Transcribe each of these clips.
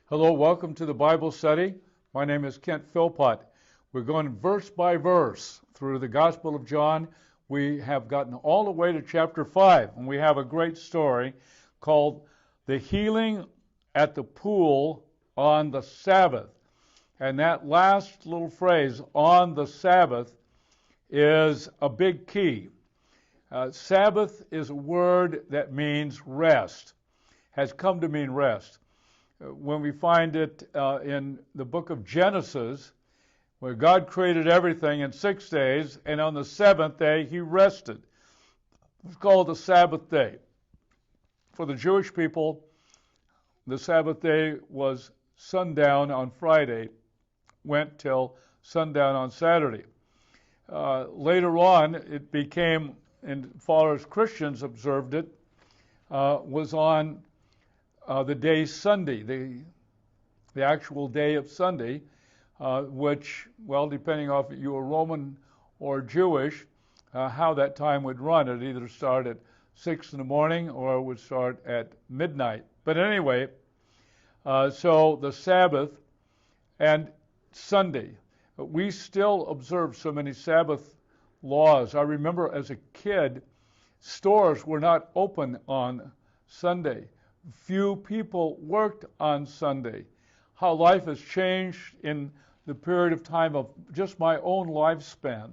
Hello, welcome to the Bible study. My name is Kent Philpott. We're going verse by verse through the Gospel of John. We have gotten all the way to chapter 5, and we have a great story called The Healing at the Pool on the Sabbath. And that last little phrase, on the Sabbath, is a big key. Sabbath is a word that means rest, has come to mean rest. When we find it in the book of Genesis, where God created everything in 6 days, and on the seventh day he rested. It's called the Sabbath day. For the Jewish people, the Sabbath day was sundown on Friday, went till sundown on Saturday. Later on, it became, as far as Christians observed it, was on the day Sunday, the actual day of Sunday, which, well, depending on if you were Roman or Jewish, how that time would run. It either start at 6 in the morning or it would start at midnight. But anyway, so the Sabbath and Sunday. We still observe so many Sabbath laws. I remember as a kid, stores were not open on Sunday. Few people worked on Sunday. How life has changed in the period of time of just my own lifespan.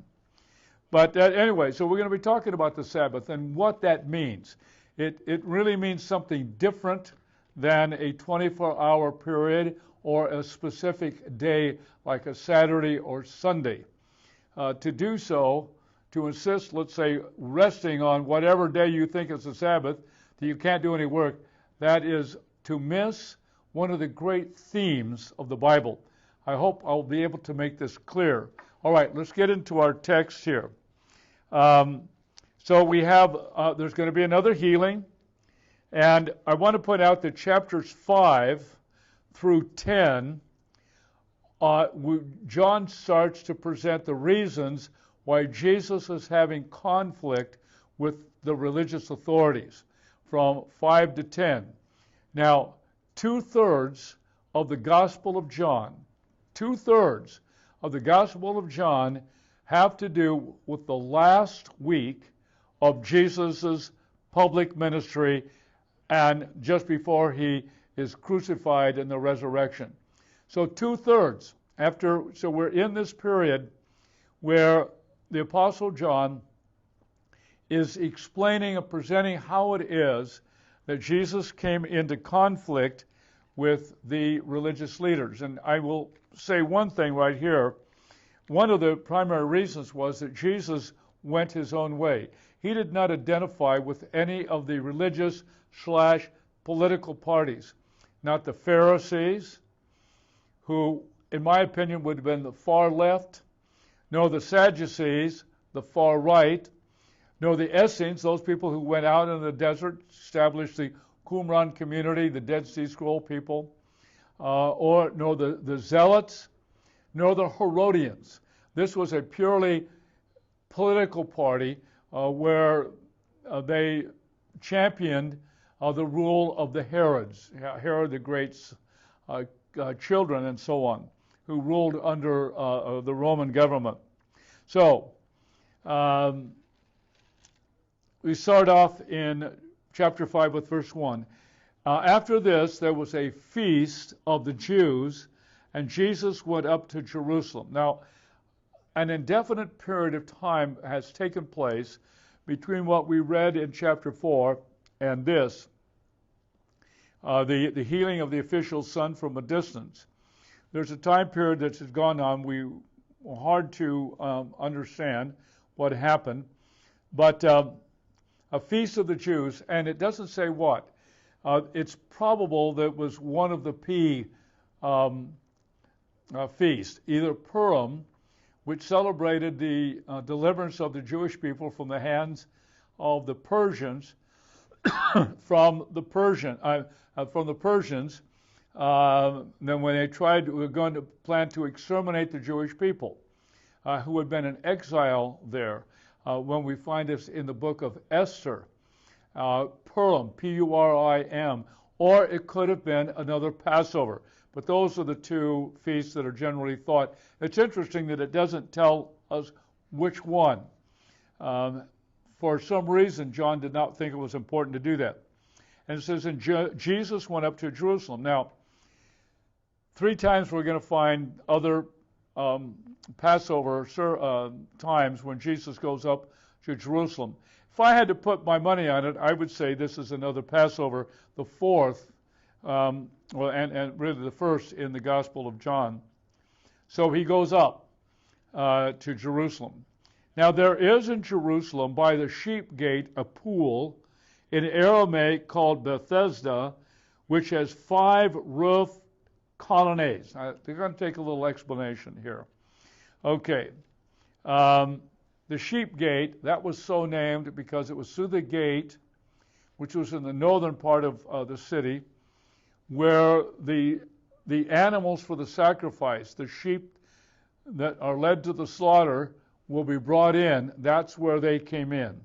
But anyway, so we're going to be talking about the Sabbath and what that means. It really means something different than a 24-hour period or a specific day like a Saturday or Sunday. To do so, to insist, let's say, resting on whatever day you think is the Sabbath, that you can't do any work, that is to miss one of the great themes of the Bible. I hope I'll be able to make this clear. All right, let's get into our text here. So we have, there's going to be another healing, and I want to point out that chapters 5 through 10, John starts to present the reasons why Jesus is having conflict with the religious authorities, from 5 to 10. Now, 2/3 of the Gospel of John, 2/3 of the Gospel of John have to do with the last week of Jesus' public ministry and just before he is crucified in the resurrection. So 2/3 so we're in this period where the Apostle John is explaining and presenting how it is that Jesus came into conflict with the religious leaders. And I will say one thing right here. One of the primary reasons was that Jesus went his own way. He did not identify with any of the religious/political parties. Not the Pharisees, who, in my opinion, would have been the far left, nor the Sadducees, the far right, nor the Essenes, those people who went out in the desert, established the Qumran community, the Dead Sea Scroll people, nor the Zealots, nor the Herodians. This was a purely political party where they championed the rule of the Herods, Herod the Great's children and so on, who ruled under the Roman government. So, we start off in chapter 5 with verse 1. After this, there was a feast of the Jews, and Jesus went up to Jerusalem. Now, an indefinite period of time has taken place between what we read in chapter 4 and this, the healing of the official's son from a distance. There's a time period that has gone on. Hard to understand what happened, but a feast of the Jews, and it doesn't say what. It's probable that it was one of the feasts, either Purim, which celebrated the deliverance of the Jewish people from the hands of the Persians, from the Persians. Then when they were going to plan to exterminate the Jewish people, who had been in exile there. When we find this in the book of Esther, Purim, P-U-R-I-M, or it could have been another Passover. But those are the two feasts that are generally thought. It's interesting that it doesn't tell us which one. For some reason, John did not think it was important to do that. And it says, and Jesus went up to Jerusalem. Now, 3 times we're going to find other Passover times when Jesus goes up to Jerusalem. If I had to put my money on it, I would say this is another Passover, the 4th, and really the first in the Gospel of John. So he goes up to Jerusalem. Now there is in Jerusalem by the sheep gate a pool in Aramaic called Bethesda, which has 5 roof colonnades. They're going to take a little explanation here. Okay. The sheep gate, that was so named because it was through the gate, which was in the northern part of the city, where the animals for the sacrifice, the sheep that are led to the slaughter, will be brought in. That's where they came in.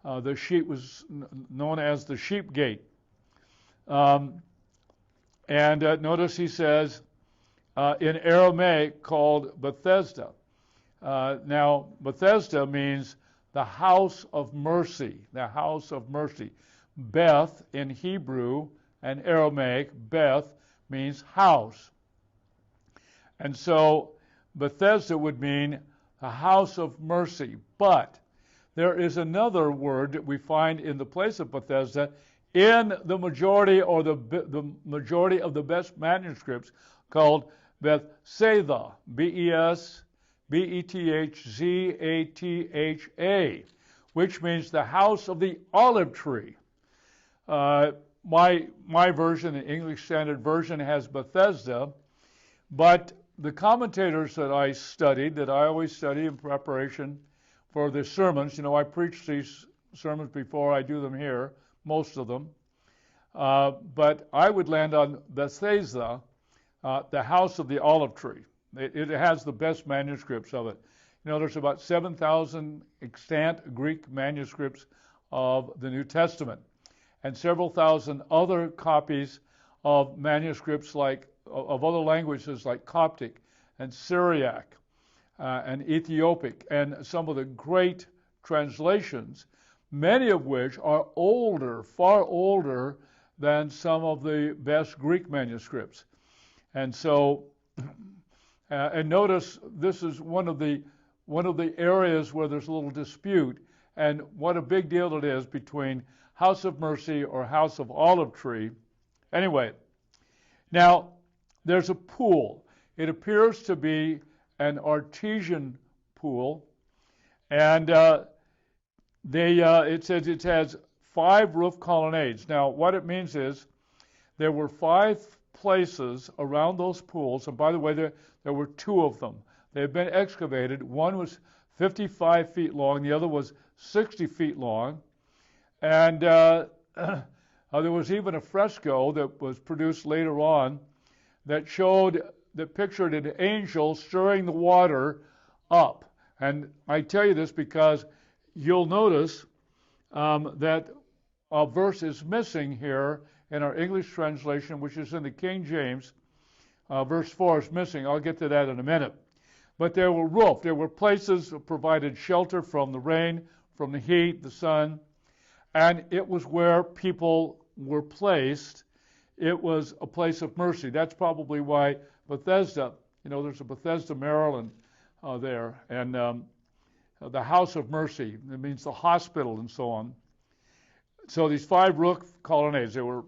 The sheep was known as the sheep gate. And notice he says in Aramaic called Bethesda. Now, Bethesda means the house of mercy, the house of mercy. Beth in Hebrew and Aramaic, Beth means house. And so Bethesda would mean the house of mercy. But there is another word that we find in the place of Bethesda in the majority or the majority of the best manuscripts called Bethsaida, Bethzatha, which means the house of the olive tree. My version, the English Standard Version, has Bethesda, but the commentators that I studied, that I always study in preparation for the sermons, I preach these sermons before I do them here, most of them, but I would land on Bethesda, the house of the olive tree. It has the best manuscripts of it. There's about 7,000 extant Greek manuscripts of the New Testament and several thousand other copies of manuscripts of other languages like Coptic and Syriac and Ethiopic, and some of the great translations, many of which are older, far older than some of the best Greek manuscripts. And so, and notice this is one of the areas where there's a little dispute, and what a big deal it is between House of Mercy or House of Olive Tree. Anyway, now there's a pool. It appears to be an artesian pool, and it says it has 5 roof colonnades. Now, what it means is there were 5 places around those pools, and by the way, there were 2 of them. They had been excavated. One was 55 feet long, the other was 60 feet long, and there was even a fresco that was produced later on that pictured an angel stirring the water up. And I tell you this because you'll notice that a verse is missing here in our English translation, which is in the King James. Verse 4 is missing. I'll get to that in a minute. But there were places that provided shelter from the rain, from the heat, the sun, and it was where people were placed. It was a place of mercy. That's probably why Bethesda, there's a Bethesda, Maryland there, and the house of mercy. It means the hospital and so on. So these 5 roof colonnades, they were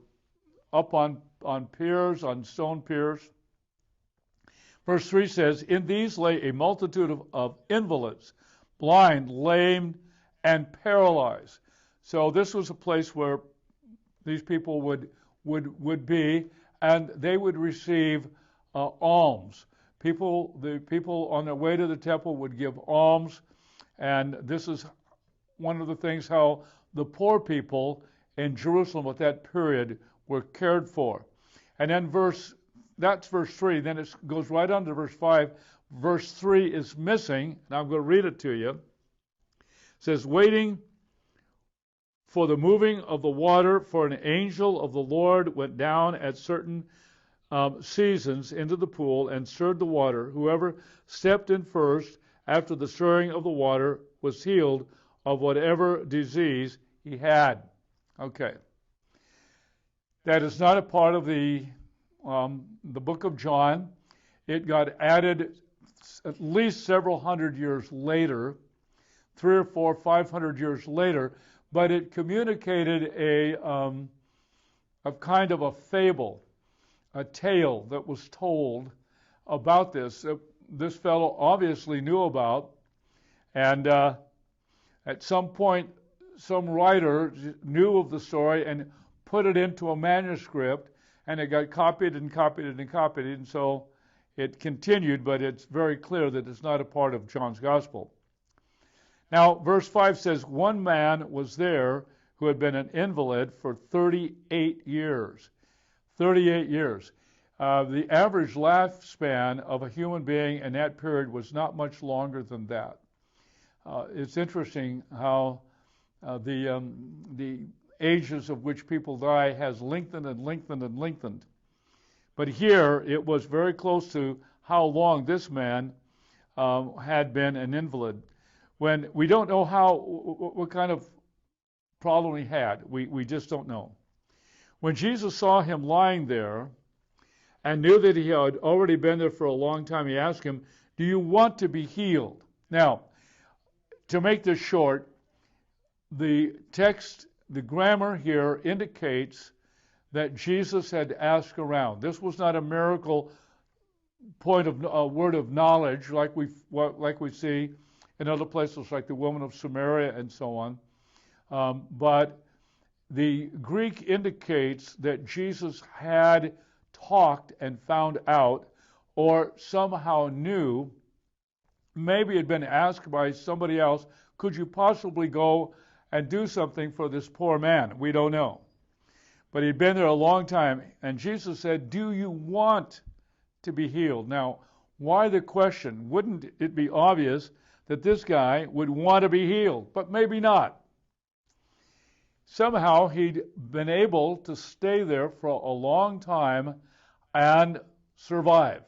up on piers, on stone piers. Verse 3 says, in these lay a multitude of invalids, blind, lame, and paralyzed. So this was a place where these people would be, and they would receive alms. The people on their way to the temple would give alms, and this is one of the things how the poor people in Jerusalem at that period were cared for. And then that's verse 3. Then it goes right on to verse 5. Verse 3 is missing, and I'm going to read it to you. It says, waiting for the moving of the water, for an angel of the Lord went down at certain seasons into the pool and stirred the water. Whoever stepped in first after the stirring of the water was healed of whatever disease he had. Okay. That is not a part of the book of John. It got added at least several hundred years later, 300 or 400, 500 years later, but it communicated a kind of a fable, a tale that was told about this. This fellow obviously knew about, and at some point, some writer knew of the story and put it into a manuscript, and it got copied and copied and copied, and so it continued, but it's very clear that it's not a part of John's Gospel. Now, verse 5 says, one man was there who had been an invalid for 38 years. 38 years. The average lifespan of a human being in that period was not much longer than that. It's interesting how the ages of which people die has lengthened and lengthened and lengthened. But here it was very close to how long this man had been an invalid. When we don't know what kind of problem he had. We just don't know. When Jesus saw him lying there and knew that he had already been there for a long time, he asked him, do you want to be healed? Now, to make this short, the text, the grammar here indicates that Jesus had asked around. This was not a miracle point of a word of knowledge like we see in other places like the woman of Samaria and so on. But the Greek indicates that Jesus had talked and found out, or somehow knew, maybe had been asked by somebody else, could you possibly go and do something for this poor man? We don't know. But he'd been there a long time, and Jesus said, do you want to be healed? Now, why the question? Wouldn't it be obvious that this guy would want to be healed, but maybe not? Somehow he'd been able to stay there for a long time and survive.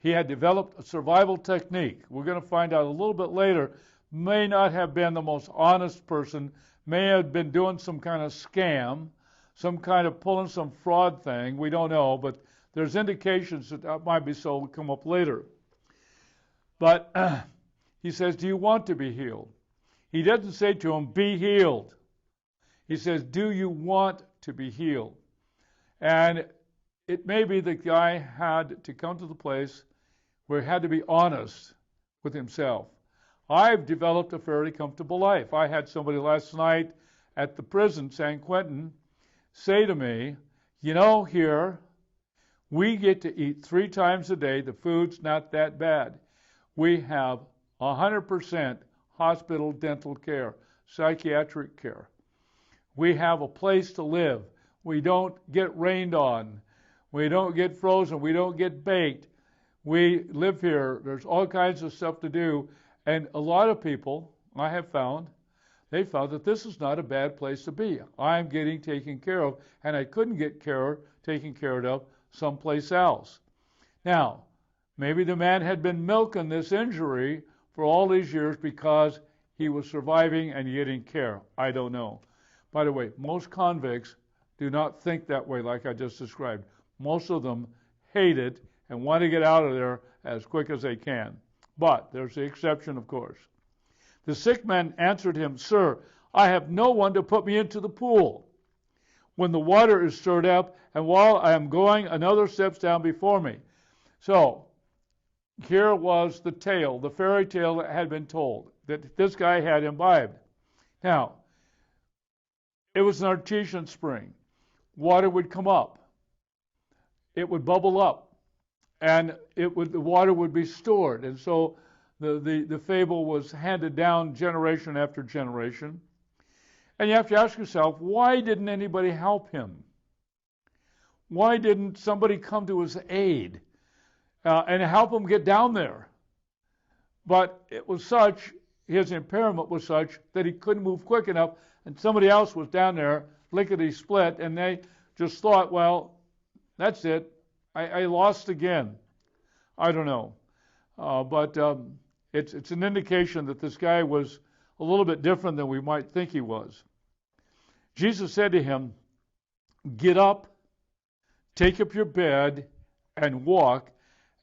He had developed a survival technique. We're going to find out a little bit later. May not have been the most honest person, may have been doing some kind of scam, some kind of pulling some fraud thing. We don't know, but there's indications that might be so. Will come up later. But he says, do you want to be healed? He doesn't say to him, be healed. He says, do you want to be healed? And it may be the guy had to come to the place where he had to be honest with himself. I've developed a fairly comfortable life. I had somebody last night at the prison, San Quentin, say to me, you know, here, we get to eat 3 times a day. The food's not that bad. We have 100% hospital dental care, psychiatric care. We have a place to live. We don't get rained on. We don't get frozen. We don't get baked. We live here. There's all kinds of stuff to do. And a lot of people, I have found, they found that this is not a bad place to be. I'm getting taken care of, and I couldn't get taken care of someplace else. Now, maybe the man had been milking this injury for all these years because he was surviving and getting care. I don't know. By the way, most convicts do not think that way like I just described. Most of them hate it and want to get out of there as quick as they can. But there's the exception, of course. The sick man answered him, Sir, I have no one to put me into the pool when the water is stirred up, and while I am going, another steps down before me. So, here was the tale, the fairy tale that had been told, that this guy had imbibed. Now, it was an artesian spring. Water would come up. It would bubble up. And the water would be stored. And so the fable was handed down generation after generation. And you have to ask yourself, why didn't anybody help him? Why didn't somebody come to his aid and help him get down there? But it was such, his impairment was such, that he couldn't move quick enough, and somebody else was down there, lickety-split, and they just thought, well, that's it. I lost again. I don't know. But it's an indication that this guy was a little bit different than we might think he was. Jesus said to him, "Get up, take up your bed, and walk."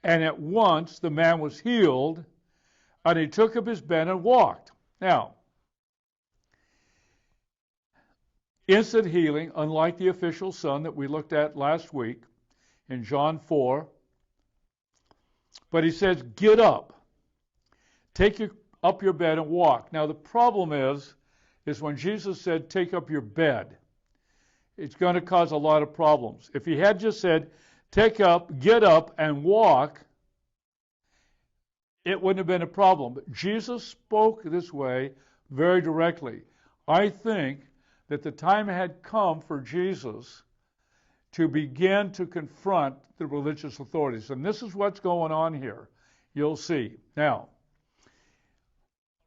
And at once the man was healed, and he took up his bed and walked. Now, instant healing, unlike the official son that we looked at last week in John 4. But he says, get up, take up your bed and walk. Now, the problem is when Jesus said, take up your bed, it's going to cause a lot of problems. If he had just said, get up, and walk, it wouldn't have been a problem. But Jesus spoke this way very directly. I think that the time had come for Jesus to begin to confront the religious authorities. And this is what's going on here. You'll see. Now,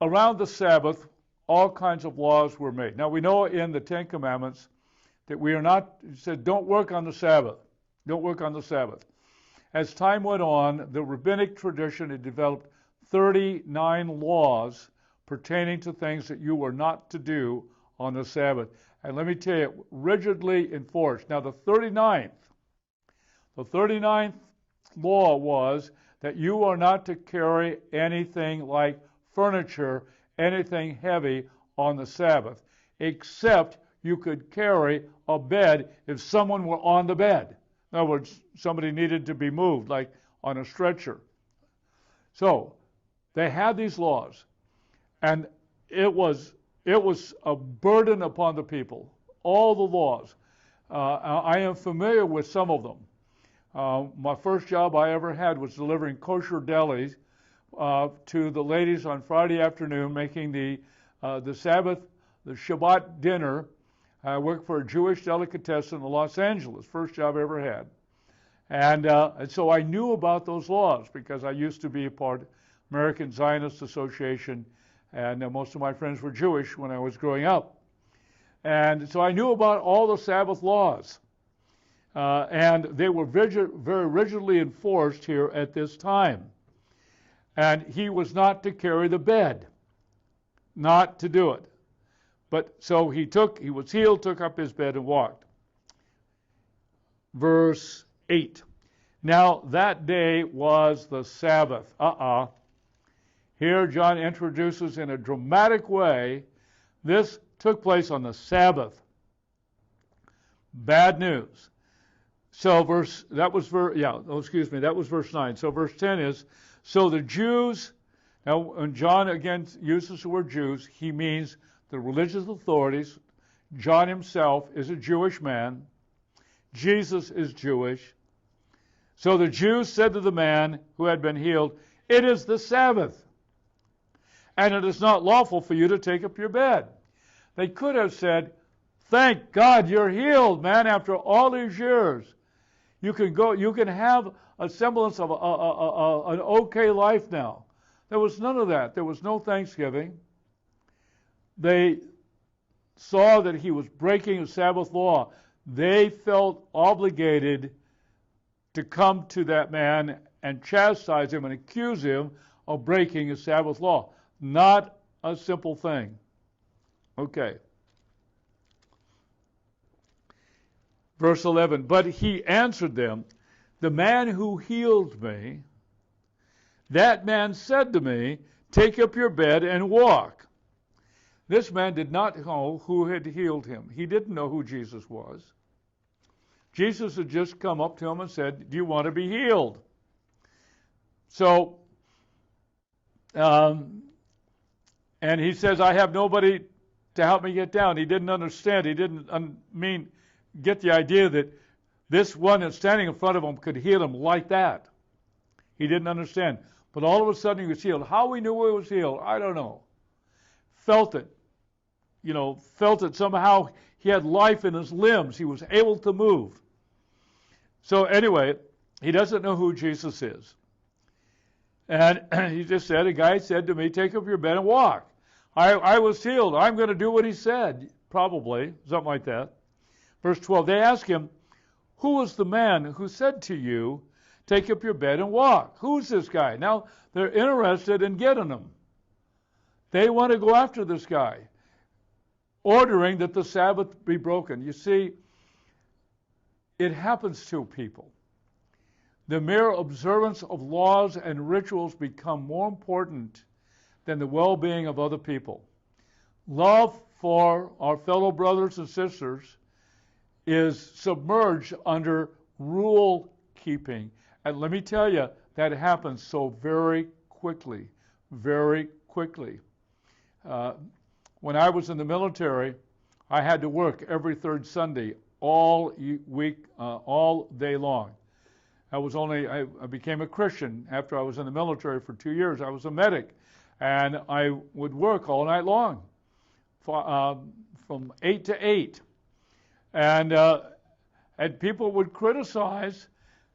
around the Sabbath, all kinds of laws were made. Now, we know in the Ten Commandments that we are not, it said, don't work on the Sabbath. Don't work on the Sabbath. As time went on, the rabbinic tradition had developed 39 laws pertaining to things that you were not to do on the Sabbath. And let me tell you, rigidly enforced. Now, the 39th law was that you are not to carry anything like furniture, anything heavy on the Sabbath, except you could carry a bed if someone were on the bed. In other words, somebody needed to be moved, like on a stretcher. So, they had these laws, and it was a burden upon the people, all the laws. I am familiar with some of them. My first job I ever had was delivering kosher delis to the ladies on Friday afternoon, making the Sabbath, the Shabbat dinner. I worked for a Jewish delicatessen in Los Angeles, first job I ever had. And so I knew about those laws because I used to be a part of American Zionist Association, and most of my friends were Jewish when I was growing up. And so I knew about all the Sabbath laws. And they were very rigidly enforced here at this time. And he was not to carry the bed, not to do it. But so he was healed, took up his bed, and walked. Verse 8. Now that day was the Sabbath. Here John introduces in a dramatic way, this took place on the Sabbath. Bad news. So that was verse 9. So verse 10 is, so the Jews, now when John again uses the word Jews, he means the religious authorities. John himself is a Jewish man. Jesus is Jewish. So the Jews said to the man who had been healed, it is the Sabbath, and it is not lawful for you to take up your bed. They could have said, thank God you're healed, man, after all these years. You can have a semblance of an okay life now. There was none of that. There was no thanksgiving. They saw that he was breaking a Sabbath law. They felt obligated to come to that man and chastise him and accuse him of breaking a Sabbath law. Not a simple thing. Okay. Verse 11, but he answered them, the man who healed me, that man said to me, take up your bed and walk. This man did not know who had healed him. He didn't know who Jesus was. Jesus had just come up to him and said, do you want to be healed? So, and he says, I have nobody to help me get down. He didn't understand. He didn't get the idea that this one that's standing in front of him could heal him like that. He didn't understand. But all of a sudden he was healed. How we knew he was healed, I don't know. Felt it. Felt it somehow. He had life in his limbs. He was able to move. So anyway, he doesn't know who Jesus is. And he just said, a guy said to me, take up your bed and walk. I was healed. I'm going to do what he said. probably, something like that. Verse 12, they ask him, who was the man who said to you, take up your bed and walk? Who's this guy? Now, they're interested in getting him. They want to go after this guy, ordering that the Sabbath be broken. You see, it happens to people. The mere observance of laws and rituals become more important than the well-being of other people. Love for our fellow brothers and sisters is submerged under rule keeping. And let me tell you, that happens so very quickly, very quickly. When I was in the military, I had to work every third Sunday, all week, all day long. I became a Christian after I was in the military for 2 years. I was a medic, and I would work all night long, from 8 to 8. And people would criticize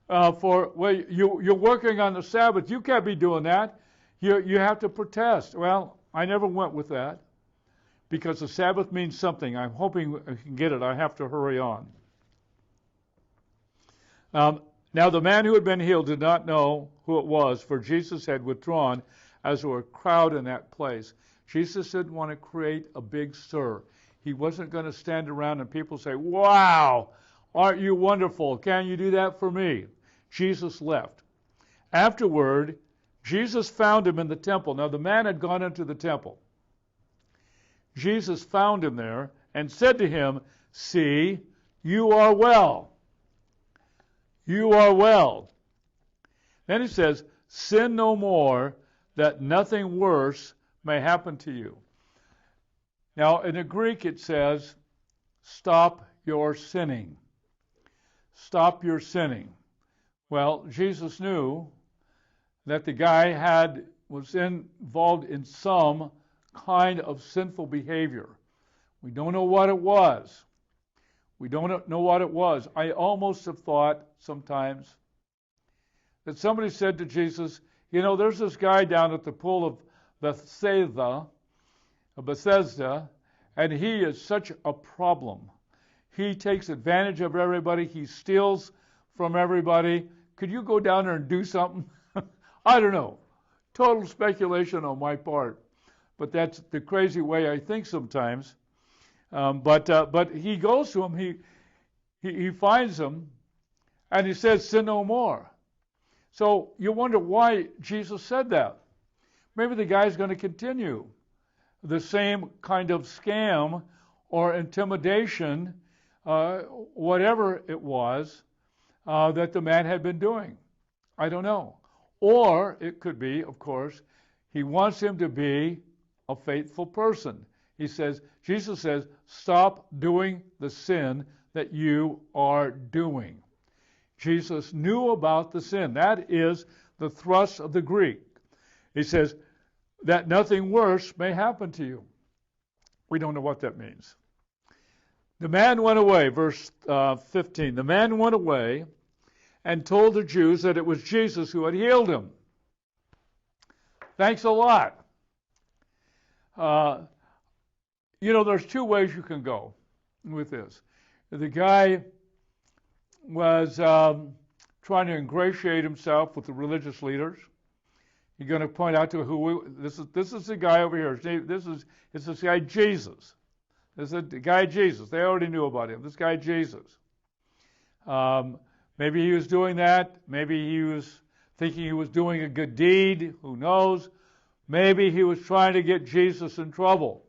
well, you're working on the Sabbath. You can't be doing that. You have to protest. Well, I never went with that because the Sabbath means something. I'm hoping I can get it. I have to hurry on. Now the man who had been healed did not know who it was, for Jesus had withdrawn as there were a crowd in that place. Jesus didn't want to create a big stir. He wasn't going to stand around and people say, wow, aren't you wonderful? Can you do that for me? Jesus left. Afterward, Jesus found him in the temple. Now the man had gone into the temple. Jesus found him there and said to him, see, you are well. You are well. Then he says, sin no more, that nothing worse may happen to you. Now, in the Greek it says, stop your sinning. Stop your sinning. Well, Jesus knew that the guy was involved in some kind of sinful behavior. We don't know what it was. We don't know what it was. I almost have thought sometimes that somebody said to Jesus, you know, there's this guy down at the pool of Bethesda, and he is such a problem. He takes advantage of everybody. He steals from everybody. Could you go down there and do something? I don't know. Total speculation on my part. But that's the crazy way I think sometimes. But he goes to him. He finds him, and he says, sin no more. So you wonder why Jesus said that. Maybe the guy's going to continue the same kind of scam or intimidation, whatever it was, that the man had been doing. I don't know. Or it could be, of course, he wants him to be a faithful person. Jesus says, stop doing the sin that you are doing. Jesus knew about the sin. That is the thrust of the Greek. He says, that nothing worse may happen to you. We don't know what that means. The man went away, verse 15. The man went away and told the Jews that it was Jesus who had healed him. Thanks a lot. There's two ways you can go with this. The guy was trying to ingratiate himself with the religious leaders. You're going to point out to this is the guy over here. It's this guy Jesus. This is the guy Jesus. They already knew about him. This guy Jesus. Maybe he was doing that. Maybe he was thinking he was doing a good deed. Who knows? Maybe he was trying to get Jesus in trouble.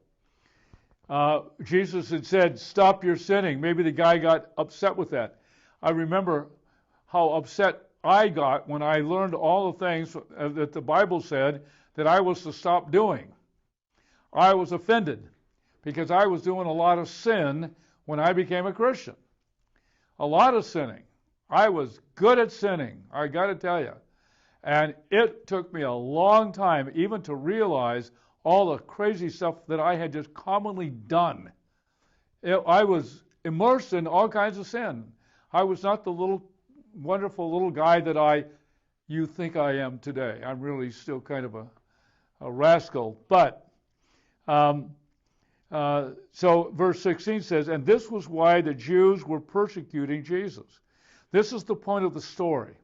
Jesus had said, stop your sinning. Maybe the guy got upset with that. I remember how upset I got when I learned all the things that the Bible said that I was to stop doing. I was offended because I was doing a lot of sin when I became a Christian. A lot of sinning. I was good at sinning, I got to tell you. And it took me a long time even to realize all the crazy stuff that I had just commonly done. I was immersed in all kinds of sin. I was not the wonderful little guy that you think I am today. I'm really still kind of a rascal. But So verse 16 says, and this was why the Jews were persecuting Jesus. This is the point of the story.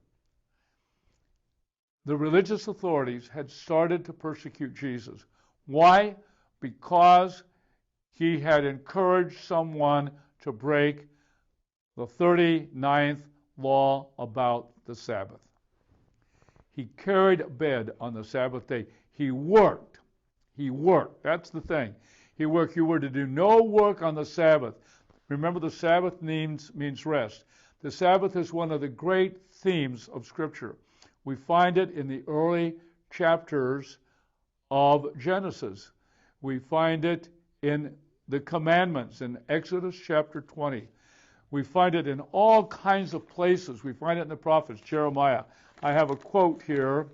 The religious authorities had started to persecute Jesus. Why? Because he had encouraged someone to break the 39th law about the Sabbath. He carried a bed on the Sabbath day. He worked. He worked. That's the thing. He worked. You were to do no work on the Sabbath. Remember, the Sabbath means rest. The Sabbath is one of the great themes of Scripture. We find it in the early chapters of Genesis. We find it in the commandments in Exodus chapter 20. We find it in all kinds of places. We find it in the prophets, Jeremiah. I have a quote here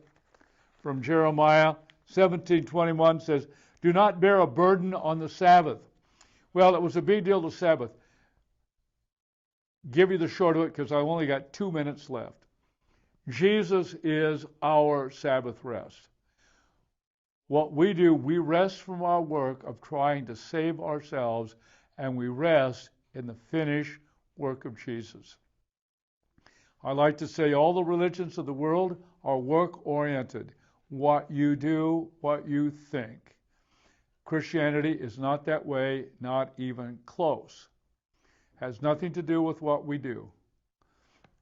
from Jeremiah 17:21 says, do not bear a burden on the Sabbath. Well, it was a big deal, the Sabbath. Give you the short of it because I've only got 2 minutes left. Jesus is our Sabbath rest. What we do, we rest from our work of trying to save ourselves, and we rest in the finished work of Jesus. I like to say all the religions of the world are work-oriented. What you do, what you think. Christianity is not that way, not even close. Has nothing to do with what we do.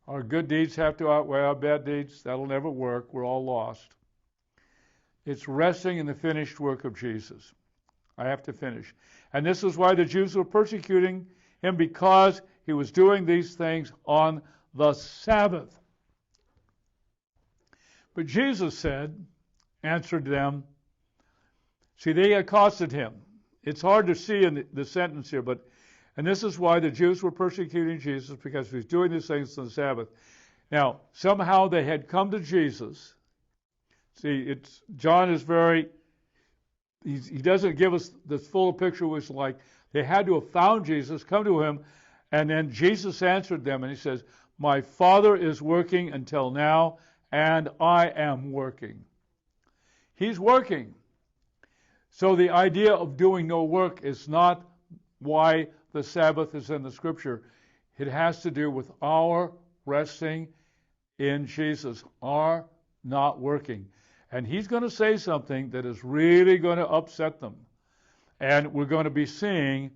Our good deeds have to outweigh our bad deeds. That'll never work. We're all lost. It's resting in the finished work of Jesus. I have to finish. And this is why the Jews were persecuting him, because he was doing these things on the Sabbath. But Jesus answered them. See, they accosted him. It's hard to see in the sentence here, and this is why the Jews were persecuting Jesus, because he was doing these things on the Sabbath. Now, somehow they had come to Jesus. See, John is he doesn't give us the full picture, which is like they had to have found Jesus, come to him, and then Jesus answered them, and he says, my Father is working until now, and I am working. He's working. So the idea of doing no work is not why the Sabbath is in the Scripture. It has to do with our resting in Jesus, our not working. And he's going to say something that is really going to upset them. And we're going to be seeing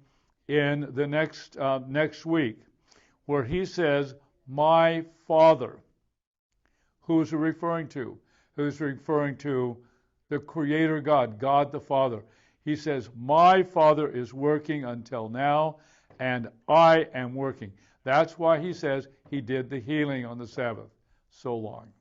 in the next week, where he says, my Father. Who is he referring to? Who's referring to the Creator God, God the Father. He says, my Father is working until now, and I am working. That's why he says he did the healing on the Sabbath so long.